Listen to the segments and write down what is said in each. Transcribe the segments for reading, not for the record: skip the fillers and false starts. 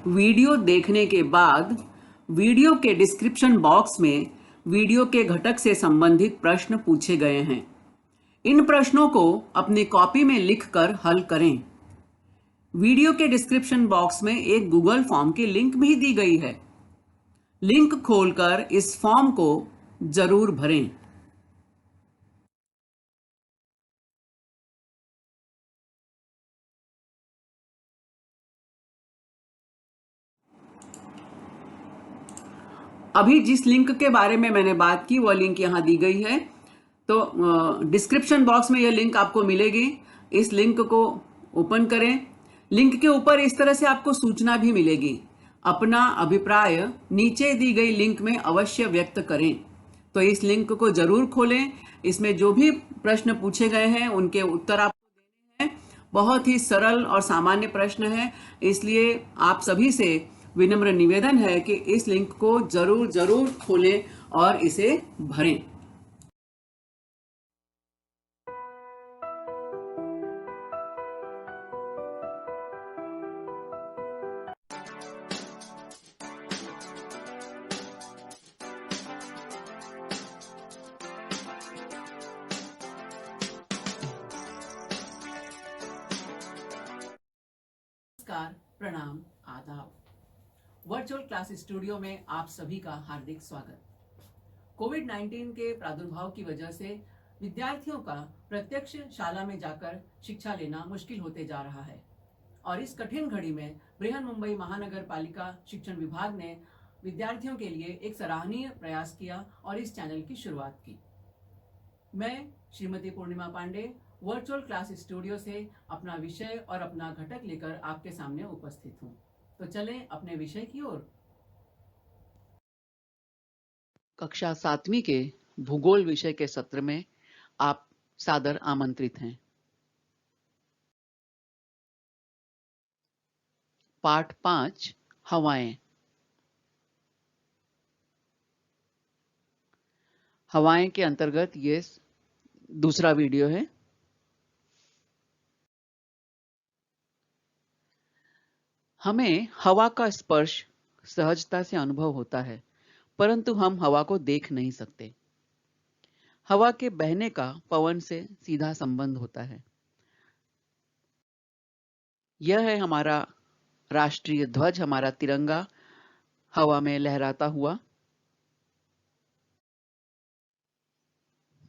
Video देखने के बाद वीडियो के डिस्क्रिप्शन बॉक्स में वीडियो के घटक से संबंधित प्रश्न पूछे गए हैं। इन प्रश्नों को अपनी कॉपी में लिखकर हल करें। वीडियो के डिस्क्रिप्शन बॉक्स में एक गूगल फॉर्म की लिंक भी दी गई है। लिंक खोलकर इस फॉर्म को जरूर भरें। अभी जिस लिंक के बारे में मैंने बात की वह लिंक यहाँ दी गई है। तो डिस्क्रिप्शन बॉक्स में यह लिंक आपको मिलेगी। इस लिंक को ओपन करें। लिंक के ऊपर इस तरह से आपको सूचना भी मिलेगी। अपना अभिप्राय नीचे दी गई लिंक में अवश्य व्यक्त करें। तो इस लिंक को जरूर खोलें। इसमें जो भी प्रश्न पूछे गए हैं उनके उत्तर आपको देने हैं। बहुत ही सरल और सामान्य प्रश्न है, इसलिए आप सभी से विनम्र निवेदन है कि इस लिंक को जरूर जरूर खोलें और इसे भरें। नमस्कार, प्रणाम, आदाब। वर्चुअल क्लास स्टूडियो में आप सभी का हार्दिक स्वागत। कोविड-19 के प्रादुर्भाव की वजह से विद्यार्थियों का प्रत्यक्ष शाला में जाकर शिक्षा लेना मुश्किल होते जा रहा है और इस कठिन घड़ी में बृहन्मुंबई महानगर पालिका शिक्षण विभाग ने विद्यार्थियों के लिए एक सराहनीय प्रयास किया और इस चैनल की शुरुआत की। मैं श्रीमती पूर्णिमा पांडे वर्चुअल क्लास स्टूडियो से अपना विषय और अपना घटक लेकर आपके सामने उपस्थित हूँ। तो चलें अपने विषय की ओर। कक्षा 7वीं के भूगोल विषय के सत्र में आप सादर आमंत्रित हैं। पाठ 5 हवाएं। हवाएं के अंतर्गत ये दूसरा वीडियो है। हमें हवा का स्पर्श सहजता से अनुभव होता है, परंतु हम हवा को देख नहीं सकते। हवा के बहने का पवन से सीधा संबंध होता है। यह है हमारा राष्ट्रीय ध्वज, हमारा तिरंगा हवा में लहराता हुआ।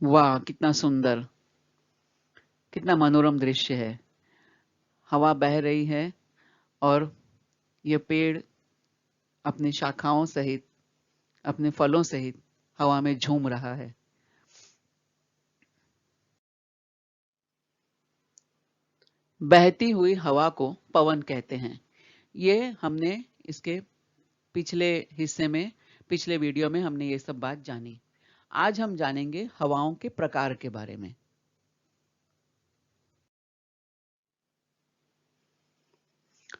वाह, कितना सुंदर, कितना मनोरम दृश्य है। हवा बह रही है और यह पेड़ अपनी शाखाओं सहित, अपने फलों सहित हवा में झूम रहा है। बहती हुई हवा को पवन कहते हैं। ये हमने इसके पिछले हिस्से में, पिछले वीडियो में हमने ये सब बात जानी। आज हम जानेंगे हवाओं के प्रकार के बारे में।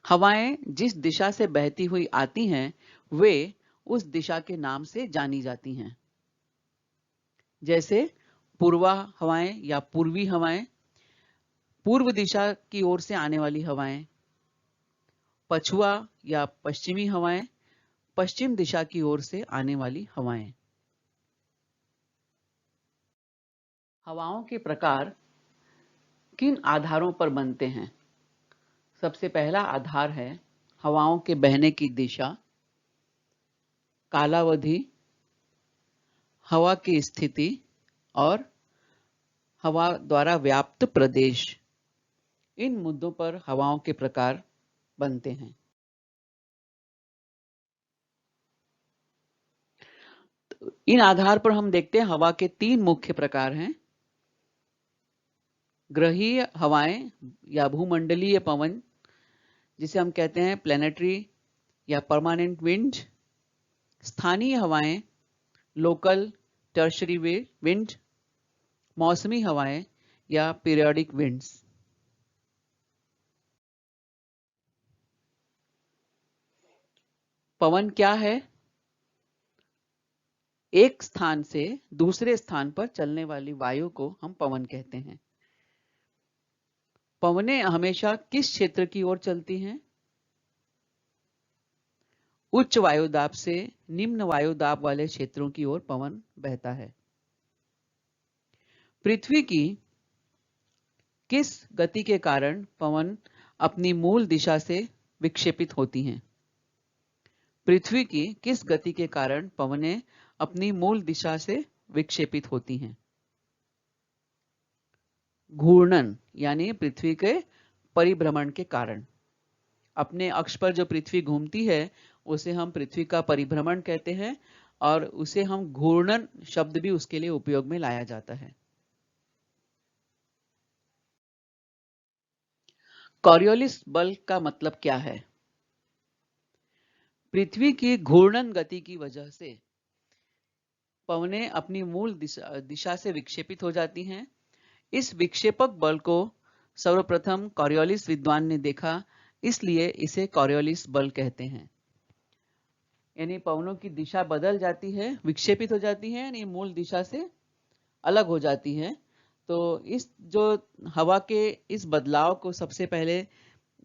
हवाएं जिस दिशा से बहती हुई आती हैं, वे उस दिशा के नाम से जानी जाती हैं। जैसे पूर्वा हवाएं या पूर्वी हवाएं, पूर्व दिशा की ओर से आने वाली हवाएं। पछुआ या पश्चिमी हवाएं, पश्चिम दिशा की ओर से आने वाली हवाएं। हवाओं के प्रकार किन आधारों पर बनते हैं? सबसे पहला आधार है हवाओं के बहने की दिशा, कालावधि, हवा की स्थिति और हवा द्वारा व्याप्त प्रदेश। इन मुद्दों पर हवाओं के प्रकार बनते हैं। इन आधार पर हम देखते हैं हवा के 3 मुख्य प्रकार हैं। ग्रहीय हवाएं या भूमंडलीय पवन, जिसे हम कहते हैं प्लैनेटरी या परमानेंट विंड। स्थानीय हवाएं, लोकल टर्शरी विंड। मौसमी हवाएं या पीरियोडिक विंड्स। पवन क्या है? एक स्थान से दूसरे स्थान पर चलने वाली वायु को हम पवन कहते हैं। पवनें हमेशा किस क्षेत्र की ओर चलती हैं? उच्च वायुदाब से निम्न वायुदाब वाले क्षेत्रों की ओर पवन बहता है। पृथ्वी की किस गति के कारण पवन अपनी मूल दिशा से विक्षेपित होती हैं? पृथ्वी की किस गति के कारण पवनें अपनी मूल दिशा से विक्षेपित होती हैं? घूर्णन यानी पृथ्वी के परिभ्रमण के कारण। अपने अक्ष पर जो पृथ्वी घूमती है उसे हम पृथ्वी का परिभ्रमण कहते हैं और उसे हम घूर्णन शब्द भी उसके लिए उपयोग में लाया जाता है। कॉरियोलिस बल का मतलब क्या है? पृथ्वी की घूर्णन गति की वजह से पवनें अपनी मूल दिशा से विक्षेपित हो जाती हैं। इस विक्षेपक बल को सर्वप्रथम कॉरियोलिस विद्वान ने देखा, इसलिए इसे कॉरियोलिस बल कहते हैं। यानी पवनों की दिशा बदल जाती है, विक्षेपित हो जाती है, यानी मूल दिशा से अलग हो जाती है। तो इस जो हवा के इस बदलाव को सबसे पहले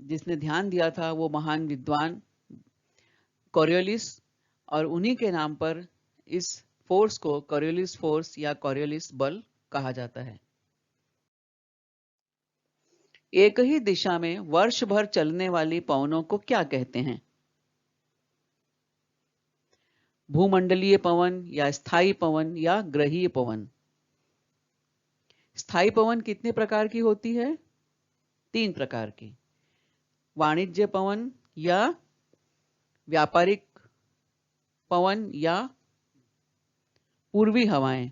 जिसने ध्यान दिया था वो महान विद्वान कॉरियोलिस, और उन्हीं के नाम पर इस फोर्स को कॉरियोलिस फोर्स या कॉरियोलिस बल कहा जाता है। एक ही दिशा में वर्ष भर चलने वाली पवनों को क्या कहते हैं? भूमंडलीय पवन या स्थायी पवन या ग्रहीय पवन। स्थायी पवन कितने प्रकार की होती है? 3 प्रकार की। वाणिज्य पवन या व्यापारिक पवन या पूर्वी हवाएं,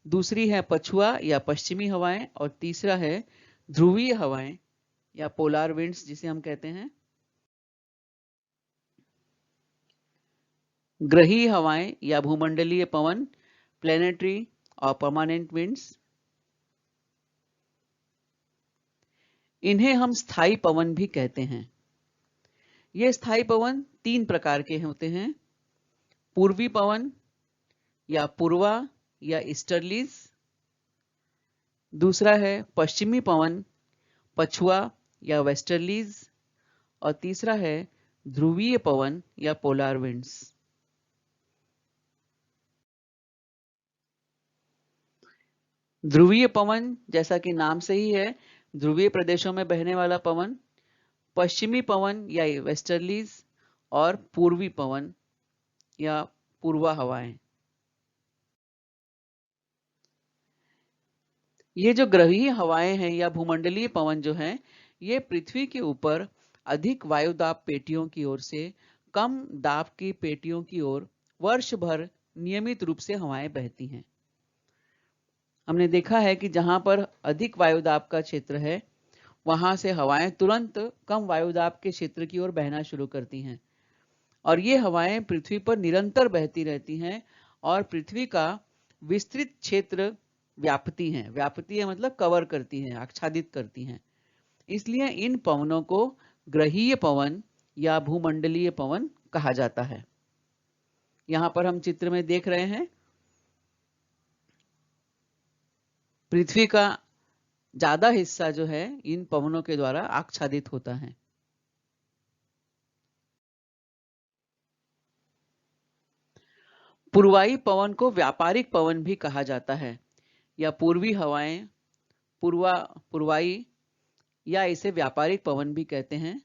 दूसरी है पछुआ या पश्चिमी हवाएं, और तीसरा है ध्रुवीय हवाएं या पोलार विंड्स जिसे हम कहते हैं। ग्रहीय हवाएं या भूमंडलीय पवन, प्लैनेटरी और परमानेंट विंड्स, इन्हें हम स्थायी पवन भी कहते हैं। ये स्थायी पवन 3 प्रकार के होते हैं। पूर्वी पवन या पूर्वा या ईस्टर्लीज, दूसरा है पश्चिमी पवन, पछुआ या वेस्टर्लीज, और तीसरा है ध्रुवीय पवन या पोलार विंड्स। ध्रुवीय पवन जैसा कि नाम से ही है, ध्रुवीय प्रदेशों में बहने वाला पवन, पश्चिमी पवन या वेस्टर्लीज, और पूर्वी पवन या पूर्वा हवाएं। ये जो ग्रहीय हवाएं हैं या भूमंडलीय पवन जो हैं, ये पृथ्वी के ऊपर अधिक वायुदाब पेटियों की ओर से कम दाब की पेटियों की ओर वर्ष भर नियमित रूप से हवाएं बहती हैं। हमने देखा है कि जहां पर अधिक वायुदाब का क्षेत्र है वहां से हवाएं तुरंत कम वायुदाब के क्षेत्र की ओर बहना शुरू करती हैं, और ये हवाएं पृथ्वी पर निरंतर बहती रहती हैं और पृथ्वी का विस्तृत क्षेत्र व्यापती हैं। व्यापती है मतलब कवर करती हैं, आच्छादित करती हैं। इसलिए इन पवनों को ग्रहीय पवन या भूमंडलीय पवन कहा जाता है। यहां पर हम चित्र में देख रहे हैं पृथ्वी का ज्यादा हिस्सा जो है इन पवनों के द्वारा आच्छादित होता है। पूर्वाई पवन को व्यापारिक पवन भी कहा जाता है, या पूर्वी हवाएं पूर्वाई या इसे व्यापारिक पवन भी कहते हैं।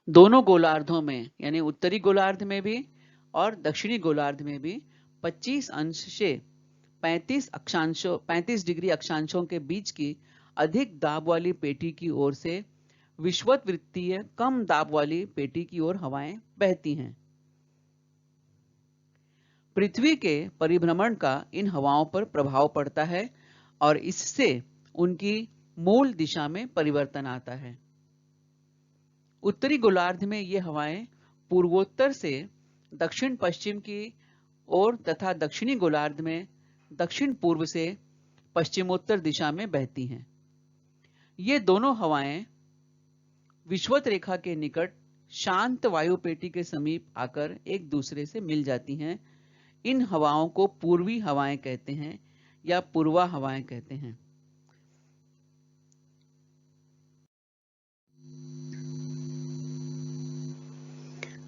दोनों गोलार्धों में यानी उत्तरी गोलार्ध में भी और दक्षिणी गोलार्ध में भी 25 अंश से 35 डिग्री अक्षांशों के बीच की अधिक दाब वाली पेटी की ओर से विषुवत-वृत्तीय कम दाब वाली पेटी की ओर हवाएं बहती हैं। पृथ्वी के परिभ्रमण का इन हवाओं पर प्रभाव पड़ता है और इससे उनकी मूल दिशा में परिवर्तन आता है। उत्तरी गोलार्ध में ये हवाएं पूर्वोत्तर से दक्षिण पश्चिम की ओर तथा दक्षिणी गोलार्ध में दक्षिण पूर्व से पश्चिमोत्तर दिशा में बहती हैं। ये दोनों हवाएं विषुवत रेखा के निकट शांत वायु पेटी के समीप आकर एक दूसरे से मिल जाती हैं। इन हवाओं को पूर्वी हवाएं कहते हैं, या पूर्वा हवाएं कहते हैं।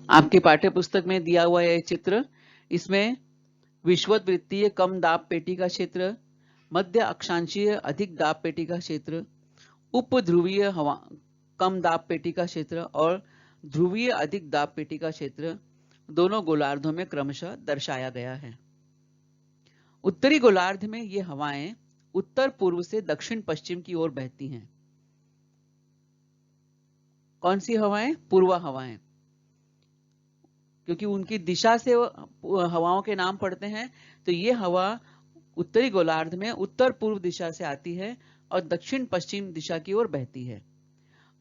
आपकी पाठ्य पुस्तक में दिया हुआ यह चित्र, इसमें विषुववृत्तीय कम दाब पेटी का क्षेत्र, मध्य अक्षांशीय अधिक दाब पेटी का क्षेत्र, उपध्रुवीय हवा कम दाब पेटी का क्षेत्र और ध्रुवीय अधिक दाब पेटी का क्षेत्र दोनों गोलार्धों में क्रमशः दर्शाया गया है। उत्तरी गोलार्ध में ये हवाएं उत्तर पूर्व से दक्षिण पश्चिम की ओर बहती हैं। कौन सी हवाएं? पूर्वा हवाएं, क्योंकि उनकी दिशा से हवाओं के नाम पड़ते हैं। तो ये हवा उत्तरी गोलार्ध में उत्तर पूर्व दिशा से आती है और दक्षिण पश्चिम दिशा की ओर बहती है।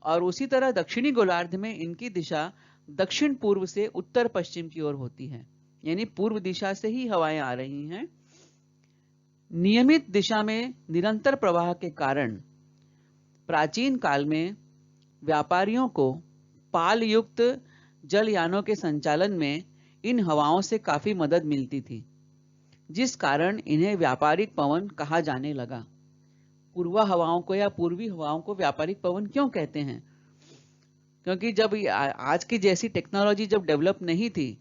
और उसी तरह दक्षिणी गोलार्ध में इनकी दिशा दक्षिण पूर्व से उत्तर पश्चिम की ओर होती है, यानी पूर्व दिशा से ही हवाएं आ रही हैं। नियमित दिशा में निरंतर प्रवाह के कारण प्राचीन काल में व्यापारियों को पाल युक्त जलयानों के संचालन में इन हवाओं से काफी मदद मिलती थी, जिस कारण इन्हें व्यापारिक पवन कहा जाने लगा। पूर्वा हवाओं को या पूर्वी हवाओं को व्यापारिक पवन क्यों कहते हैं? क्योंकि जब आज की जैसी टेक्नोलॉजी जब डेवलप नहीं थी,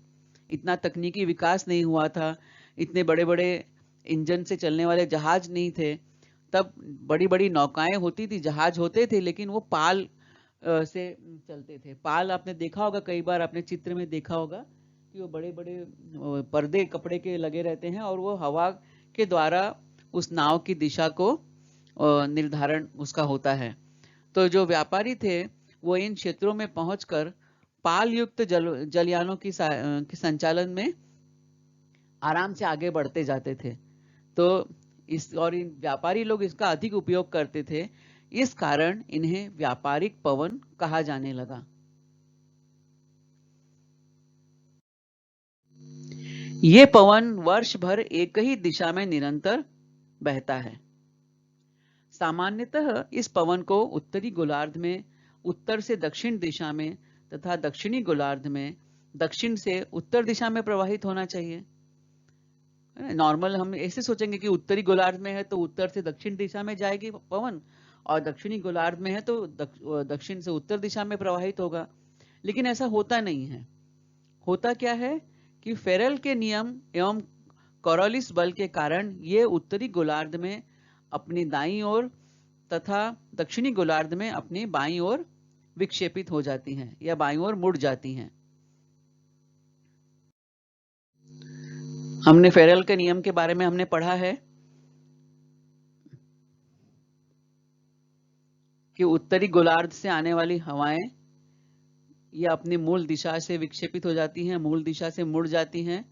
इतना तकनीकी विकास नहीं हुआ था, इतने बड़े बड़े इंजन से चलने वाले जहाज नहीं थे, तब बड़ी बड़ी नौकाएं होती थी, जहाज होते थे, लेकिन वो पाल से चलते थे। पाल आपने देखा होगा, कई बार आपने चित्र में देखा होगा कि वो बड़े बड़े पर्दे कपड़े के लगे रहते हैं और वो हवा के द्वारा उस नाव की दिशा को निर्धारण उसका होता है। तो जो व्यापारी थे वो इन क्षेत्रों में पहुंचकर पाल युक्त जलयानों की संचालन में आराम से आगे बढ़ते जाते थे। तो इन व्यापारी लोग इसका अधिक उपयोग करते थे, इस कारण इन्हें व्यापारिक पवन कहा जाने लगा। ये पवन वर्ष भर एक ही दिशा में निरंतर बहता है। सामान्यतः इस पवन को उत्तरी गोलार्ध में उत्तर से दक्षिण दिशा में तथा दक्षिणी गोलार्ध में दक्षिण से उत्तर दिशा में प्रवाहित होना चाहिए। नॉर्मल हम ऐसे सोचेंगे कि उत्तरी गोलार्ध में है तो उत्तर से दक्षिण दिशा में जाएगी पवन, और दक्षिणी गोलार्ध में है तो दक्षिण से उत्तर दिशा में प्रवाहित होगा, लेकिन ऐसा होता नहीं है। होता क्या है कि फेरेल के नियम एवं कोरोलिस बल के कारण ये उत्तरी गोलार्ध में अपनी दाईं ओर तथा दक्षिणी गोलार्ध में अपनी बाईं ओर विक्षेपित हो जाती हैं या बाईं ओर मुड़ जाती हैं। हमने फेरेल के नियम के बारे में हमने पढ़ा है कि उत्तरी गोलार्ध से आने वाली हवाएं ये अपनी मूल दिशा से विक्षेपित हो जाती हैं, मूल दिशा से मुड़ जाती हैं,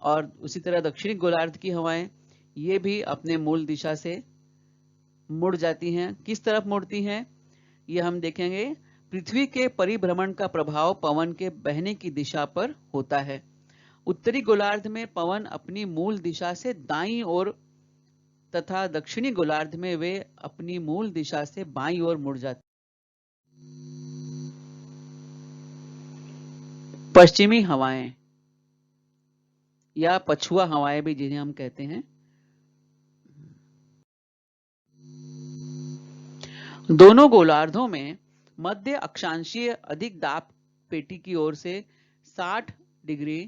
और उसी तरह दक्षिणी गोलार्ध की हवाएं ये भी अपने मूल दिशा से मुड़ जाती हैं। किस तरफ मुड़ती हैं ये हम देखेंगे। पृथ्वी के परिभ्रमण का प्रभाव पवन के बहने की दिशा पर होता है। उत्तरी गोलार्ध में पवन अपनी मूल दिशा से दाईं ओर तथा दक्षिणी गोलार्ध में वे अपनी मूल दिशा से बाईं ओर मुड़ जाते। पश्चिमी हवाएं या पछुआ हवाएं भी जिन्हें हम कहते हैं, दोनों गोलार्धों में मध्य अक्षांशीय अधिक दाब पेटी की ओर से 60 डिग्री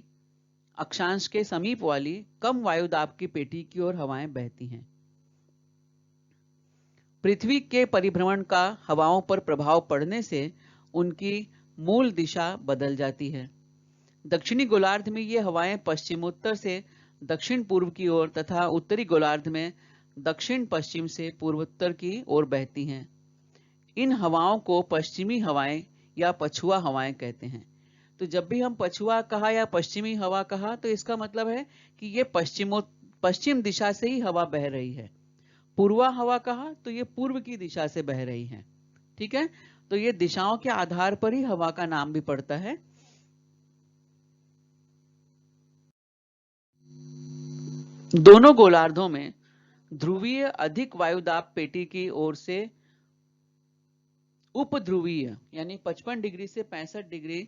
अक्षांश के समीप वाली कम वायु दाब की पेटी की ओर हवाएं बहती हैं। पृथ्वी के परिभ्रमण का हवाओं पर प्रभाव पड़ने से उनकी मूल दिशा बदल जाती है। दक्षिणी गोलार्ध में ये हवाएं पश्चिमोत्तर से दक्षिण पूर्व की ओर तथा उत्तरी गोलार्ध में दक्षिण पश्चिम से पूर्वोत्तर की ओर बहती हैं। इन हवाओं को पश्चिमी हवाएं या पछुआ हवाएं कहते हैं। तो जब भी हम पछुआ कहा या पश्चिमी हवा कहा तो इसका मतलब है कि ये पश्चिम दिशा से ही हवा बह रही है। पूर्वा हवा कहा तो ये पूर्व की दिशा से बह रही है। ठीक है, तो ये दिशाओं के आधार पर ही हवा का नाम भी पड़ता है। दोनों गोलार्धों में ध्रुवीय अधिक वायुदाब पेटी की ओर से उपध्रुवीय यानी 55 डिग्री से 65 डिग्री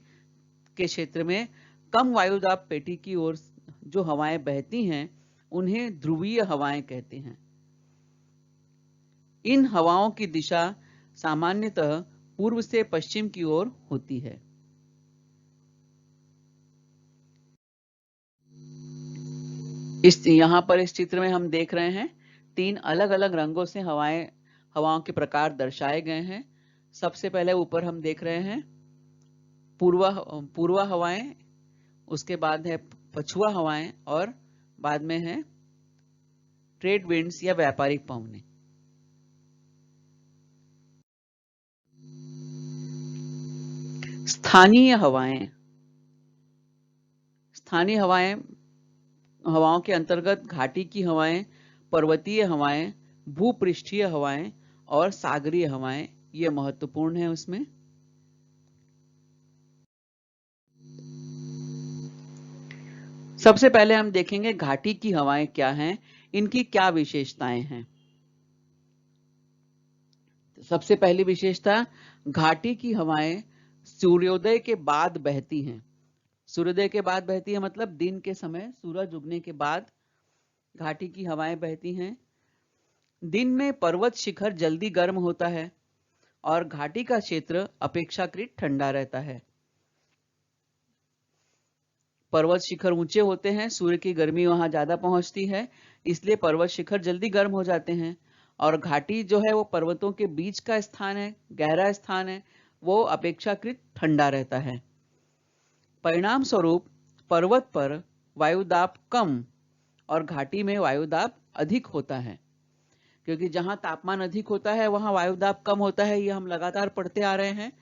के क्षेत्र में कम वायुदाब पेटी की ओर जो हवाएं बहती हैं उन्हें ध्रुवीय हवाएं कहते हैं। इन हवाओं की दिशा सामान्यतः पूर्व से पश्चिम की ओर होती है। यहाँ पर इस चित्र में हम देख रहे हैं 3 अलग अलग रंगों से हवाओं के प्रकार दर्शाए गए हैं। सबसे पहले ऊपर हम देख रहे हैं पूर्वा हवाएं, उसके बाद है पछुआ हवाएं और बाद में है ट्रेड विंड्स या व्यापारिक पवनें। स्थानीय हवाएं। स्थानीय हवाओं के अंतर्गत घाटी की हवाएं, पर्वतीय हवाएं, भूपृष्ठीय हवाएं और सागरीय हवाएं ये महत्वपूर्ण है। उसमें सबसे पहले हम देखेंगे घाटी की हवाएं क्या हैं, इनकी क्या विशेषताएं हैं। सबसे पहली विशेषता, घाटी की हवाएं सूर्योदय के बाद बहती हैं। सूर्योदय के बाद बहती है मतलब दिन के समय सूरज उगने के बाद घाटी की हवाएं बहती हैं। दिन में पर्वत शिखर जल्दी गर्म होता है और घाटी का क्षेत्र अपेक्षाकृत ठंडा रहता है। पर्वत शिखर ऊंचे होते हैं, सूर्य की गर्मी वहां ज्यादा पहुंचती है, इसलिए पर्वत शिखर जल्दी गर्म हो जाते हैं। और घाटी जो है वो पर्वतों के बीच का स्थान है, गहरा स्थान है, वो अपेक्षाकृत ठंडा रहता है। परिणाम स्वरूप पर्वत पर वायुदाब कम और घाटी में वायुदाब अधिक होता है। क्योंकि जहां तापमान अधिक होता है वहां वायुदाब कम होता है, ये हम लगातार पढ़ते आ रहे हैं।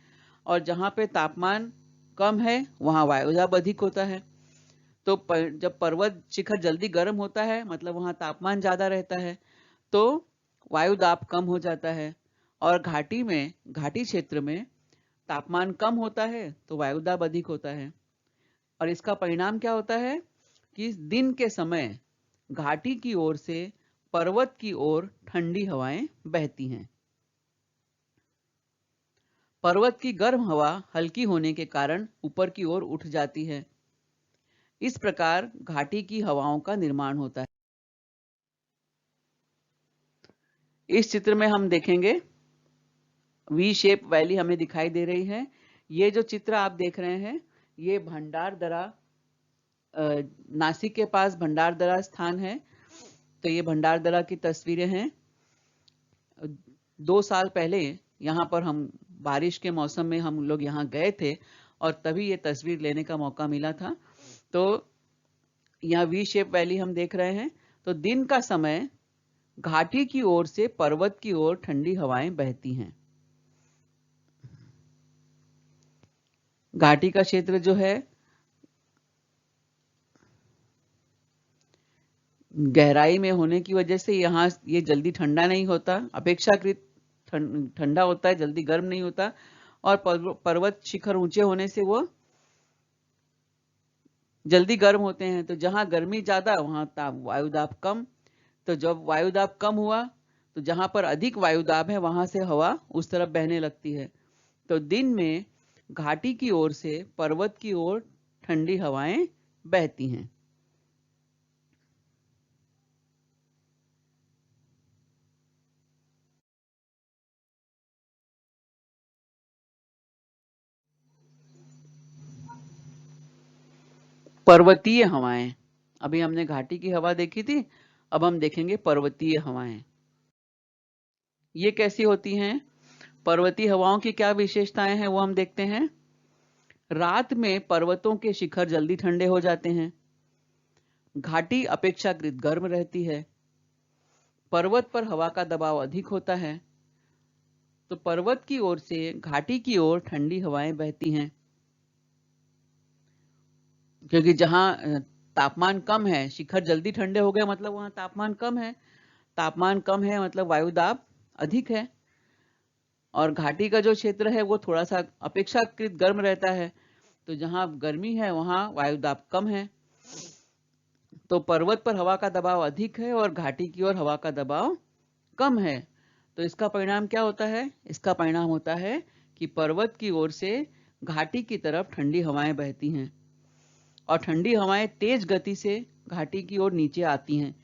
और जहां पे तापमान कम है वहां वायुदाब अधिक होता है। तो जब पर्वत शिखर जल्दी गर्म होता है मतलब वहां तापमान ज्यादा रहता है, तो वायुदाब कम हो जाता है। और घाटी क्षेत्र में तापमान कम होता है तो वायुदाब अधिक होता है। और इसका परिणाम क्या होता है कि दिन के समय घाटी की ओर से पर्वत की ओर ठंडी हवाएं बहती हैं। पर्वत की गर्म हवा हल्की होने के कारण ऊपर की ओर उठ जाती है। इस प्रकार घाटी की हवाओं का निर्माण होता है। इस चित्र में हम देखेंगे वी शेप वैली हमें दिखाई दे रही है। ये जो चित्र आप देख रहे हैं ये भंडारदरा, नासिक के पास भंडारदरा स्थान है। तो ये भंडारदरा की तस्वीरें हैं। 2 साल पहले यहाँ पर हम बारिश के मौसम में हम लोग यहाँ गए थे और तभी ये तस्वीर लेने का मौका मिला था। तो यहाँ वी शेप वैली हम देख रहे हैं। तो दिन का समय घाटी की ओर से पर्वत की ओर ठंडी हवाएं बहती हैं। घाटी का क्षेत्र जो है गहराई में होने की वजह से यहाँ ये जल्दी ठंडा नहीं होता, अपेक्षाकृत ठंडा होता है, जल्दी गर्म नहीं होता। और पर्वत शिखर ऊंचे होने से वो जल्दी गर्म होते हैं। तो जहां गर्मी ज्यादा वहां वायुदाब कम। तो जब वायुदाब कम हुआ तो जहां पर अधिक वायुदाब है वहां से हवा उस तरफ बहने लगती है। तो दिन में घाटी की ओर से पर्वत की ओर ठंडी हवाएं बहती हैं। पर्वतीय हवाएं। अभी हमने घाटी की हवा देखी थी, अब हम देखेंगे पर्वतीय हवाएं। ये कैसी होती हैं? पर्वतीय हवाओं की क्या विशेषताएं हैं वो हम देखते हैं। रात में पर्वतों के शिखर जल्दी ठंडे हो जाते हैं। घाटी अपेक्षाकृत गर्म रहती है। पर्वत पर हवा का दबाव अधिक होता है। तो पर्वत की ओर से घाटी की ओर ठंडी हवाएं बहती हैं। क्योंकि जहां तापमान कम है, शिखर जल्दी ठंडे हो गए मतलब वहां तापमान कम है। तापमान कम है मतलब वायुदाब अधिक है। और घाटी का जो क्षेत्र है वो थोड़ा सा अपेक्षाकृत गर्म रहता है। तो जहां गर्मी है वहां वायुदाब कम है। तो पर्वत पर हवा का दबाव अधिक है और घाटी की ओर हवा का दबाव कम है। तो इसका परिणाम क्या होता है? इसका परिणाम होता है कि पर्वत की ओर से घाटी की तरफ ठंडी हवाएं बहती हैं। और ठंडी हवाएं तेज गति से घाटी की ओर नीचे आती हैं।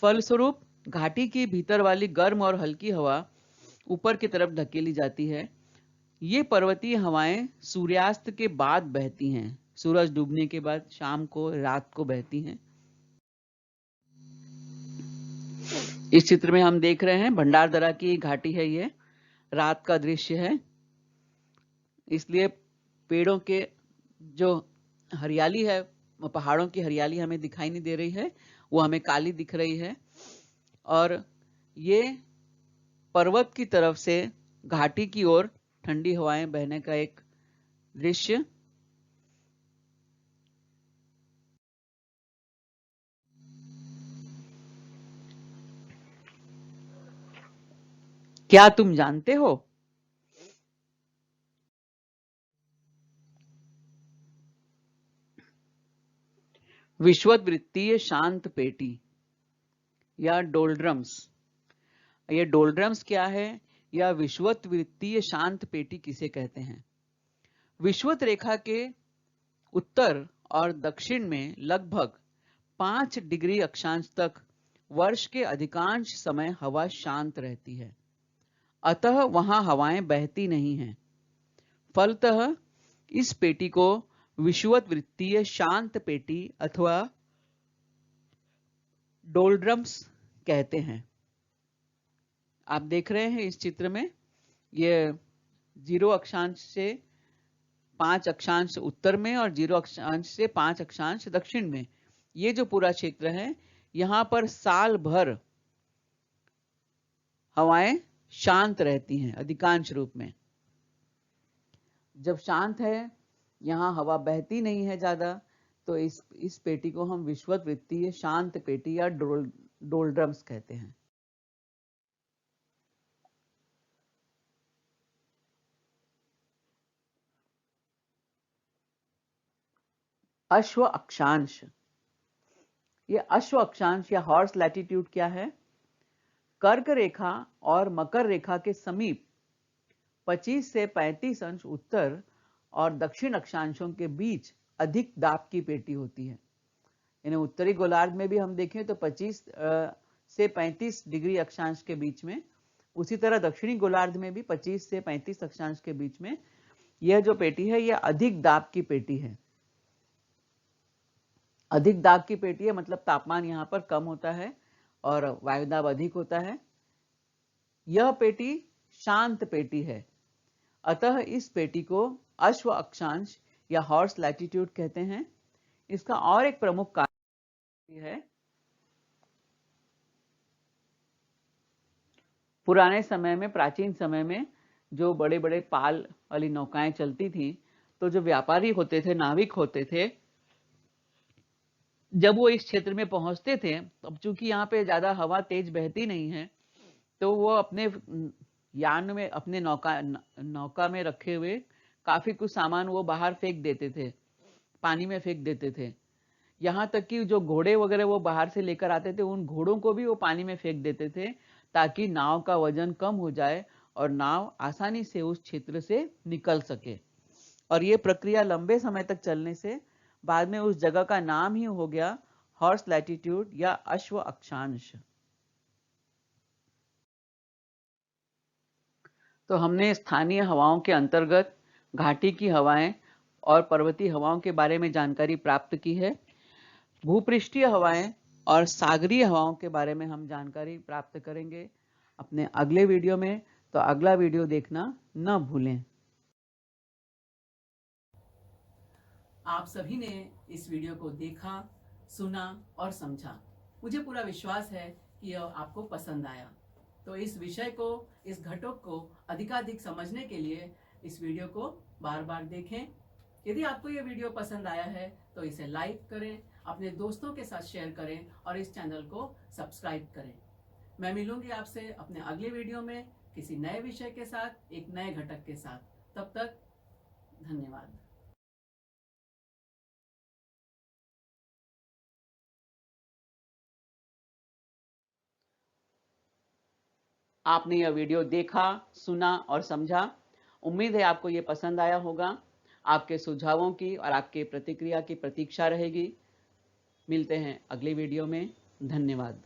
फलस्वरूप घाटी की भीतर वाली गर्म और हल्की हवा ऊपर की तरफ धकेली जाती है। ये पर्वतीय हवाएं सूर्यास्त के बाद बहती हैं, सूरज डूबने के बाद शाम को, रात को बहती हैं। इस चित्र में हम देख रहे हैं भंडारदरा की घाटी है, ये रात का दृश्य है, इसलिए पेड़ों के जो हरियाली है, पहाड़ों की हरियाली हमें दिखाई नहीं दे रही है, वो हमें काली दिख रही है। और ये पर्वत की तरफ से घाटी की ओर ठंडी हवाएं बहने का एक दृश्य। क्या तुम जानते हो विषुववृत्तीय शांत पेटी या डोल्ड्रम्स? ये डोल्ड्रम्स क्या है या विषुववृत्तीय शांत पेटी किसे कहते हैं? विषुवत रेखा के उत्तर और दक्षिण में लगभग 5 डिग्री अक्षांश तक वर्ष के अधिकांश समय हवा शांत रहती है, अतः वहां हवाएं बहती नहीं हैं। फलतः इस पेटी को विषुववृत्तीय शांत पेटी अथवा डोल्ड्रम्स कहते हैं। आप देख रहे हैं इस चित्र में, ये 0 अक्षांश से 5 अक्षांश उत्तर में और 0 अक्षांश से 5 अक्षांश दक्षिण में, ये जो पूरा क्षेत्र है, यहां पर साल भर हवाएं शांत रहती हैं अधिकांश रूप में। जब शांत है, यहाँ हवा बहती नहीं है ज्यादा, तो इस पेटी को हम विषुववृत्तीय शांत पेटी या डोल्ड्रम्स कहते हैं। अश्व अक्षांश। ये अश्व अक्षांश या हॉर्स लैटिट्यूड क्या है? कर्क रेखा और मकर रेखा के समीप 25 से 35 अंश उत्तर और दक्षिण अक्षांशों के बीच अधिक दाब की पेटी होती है। यानी उत्तरी गोलार्ध में भी हम देखें तो 25 से 35 डिग्री अक्षांश के बीच में, उसी तरह दक्षिणी गोलार्ध में भी 25 से 35 अक्षांश के बीच में यह जो पेटी है, यह अधिक दाब की पेटी है। अधिक दाब की पेटी है मतलब तापमान यहां पर कम होता है और वायुदाब अधिक होता है। यह पेटी शांत पेटी है, अतः इस पेटी को अश्व अक्षांश या हॉर्स लैटिट्यूड कहते हैं। इसका और एक प्रमुख कारण है, पुराने समय में, प्राचीन समय में जो बड़े बड़े पाल वाली नौकाएं चलती थी, तो जो व्यापारी होते थे, नाविक होते थे, जब वो इस क्षेत्र में पहुंचते थे, अब चूंकि यहाँ पे ज्यादा हवा तेज बहती नहीं है, तो वो अपने यान में, अपने नौका में रखे हुए काफी कुछ सामान वो बाहर फेंक देते थे, पानी में फेंक देते थे। यहाँ तक कि जो घोड़े वगैरह वो बाहर से लेकर आते थे, उन घोड़ों को भी वो पानी में फेंक देते थे, ताकि नाव का वजन कम हो जाए और नाव आसानी से उस क्षेत्र से निकल सके। और ये प्रक्रिया लंबे समय तक चलने से बाद में उस जगह का नाम ही हो गया हॉर्स लैटिट्यूड या अश्व अक्षांश। तो हमने स्थानीय हवाओं के अंतर्गत घाटी की हवाएं और पर्वतीय हवाओं के बारे में जानकारी प्राप्त की है। भूपृष्ठीय हवाएं और सागरीय हवाओं के बारे में हम जानकारी प्राप्त करेंगे अपने अगले वीडियो में, तो अगला वीडियो देखना न भूलें। आप सभी ने इस वीडियो को देखा, सुना और समझा। मुझे पूरा विश्वास है कि यह आपको पसंद आया। तो इस विषय को, इस घटक को अधिकाधिक समझने के लिए इस वीडियो को बार बार देखें। यदि आपको यह वीडियो पसंद आया है तो इसे लाइक करें, अपने दोस्तों के साथ शेयर करें और इस चैनल को सब्सक्राइब करें। मैं मिलूंगी आपसे अपने अगले वीडियो में किसी नए विषय के साथ, एक नए घटक के साथ। तब तक धन्यवाद। आपने यह वीडियो देखा, सुना और समझा। उम्मीद है आपको ये पसंद आया होगा। आपके सुझावों की और आपके प्रतिक्रिया की प्रतीक्षा रहेगी। मिलते हैं अगली वीडियो में। धन्यवाद।